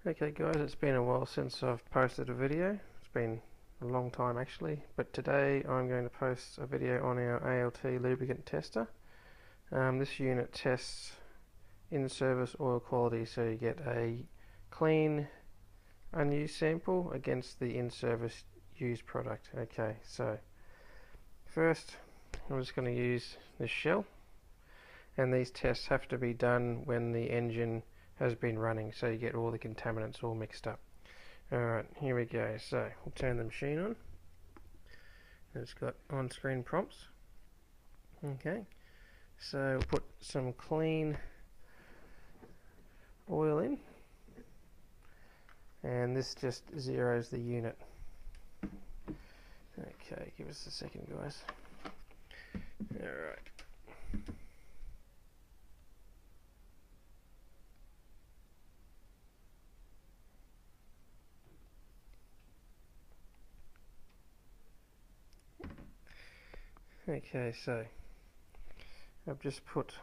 Okay guys, it's been a while since I've posted a video. It's been a long time actually, but today I'm going to post a video on our ALT lubricant tester. This unit tests in-service oil quality, so you get a clean unused sample against the in-service used product. Okay, so first I'm just going to use this shell, and these tests have to be done when the engine has been running, so you get all the contaminants all mixed up. Alright, here we go. So we'll turn the machine on. It's got on-screen prompts. Okay, so we'll put some clean oil in, and this just zeroes the unit. Okay, give us a second guys. Alright. Okay, so I've just put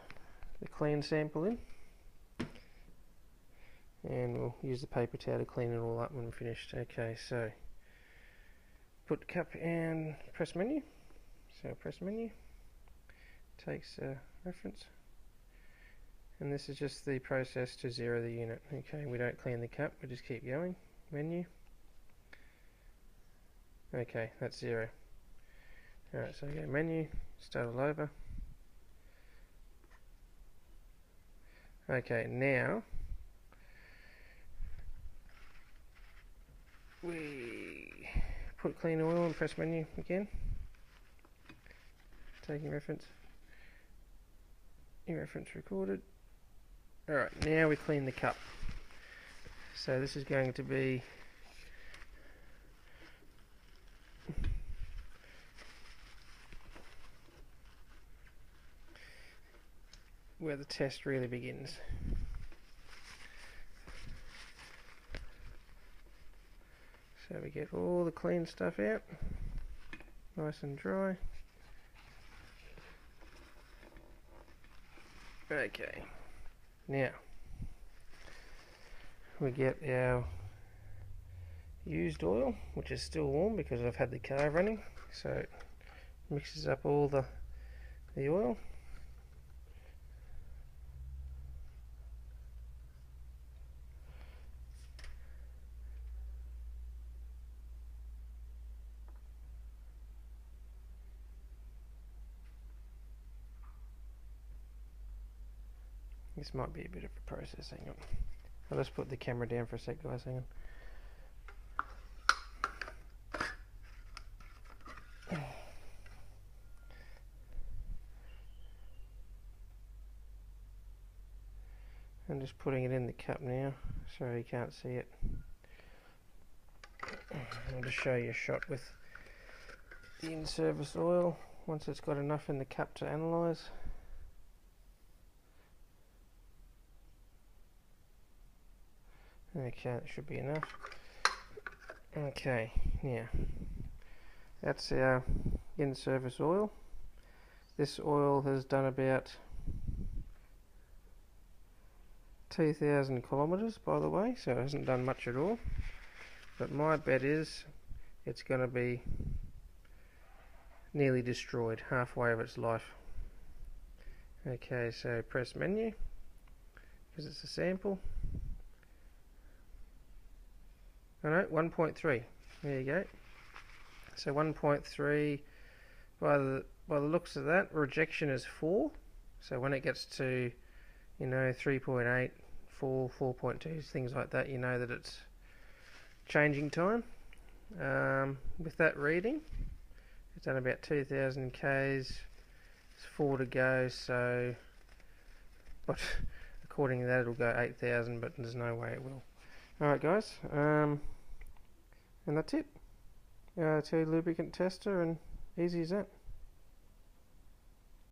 the clean sample in, and we'll use the paper towel to clean it all up when we're finished. Okay, so put cup and press menu. So press menu, takes a reference, and this is just the process to zero the unit. Okay, we don't clean the cup, we just keep going. Menu. Okay, that's zero. Alright, so go menu, start all over. Okay, now we put clean oil and press menu again. Taking reference. New reference recorded. Alright, now we clean the cup. So this is going to be where the test really begins. So we get all the clean stuff out, nice and dry. Okay, now we get our used oil, which is still warm because I've had the car running, so it mixes up all the oil. This might be a bit of a process, hang on. I'll just put the camera down for a sec guys, hang on. I'm just putting it in the cup now, so you can't see it. I'll just show you a shot with the in-service oil, once it's got enough in the cup to analyse. Okay, that should be enough. Okay, yeah, that's our in-service oil. This oil has done about 2,000 kilometres, by the way, so it hasn't done much at all. But my bet is it's going to be nearly destroyed, halfway of its life. Okay, so press menu, because it's a sample. Oh no, 1.3. There you go. So 1.3. By the looks of that, rejection is 4. So when it gets to, 3.8, 4, 4.2, things like that, you know that it's changing time. With that reading, it's done about 2,000 Ks. It's 4 to go. So, but according to that, it'll go 8,000. But there's no way it will. Alright guys, and that's it. To lubricant tester, and easy as that.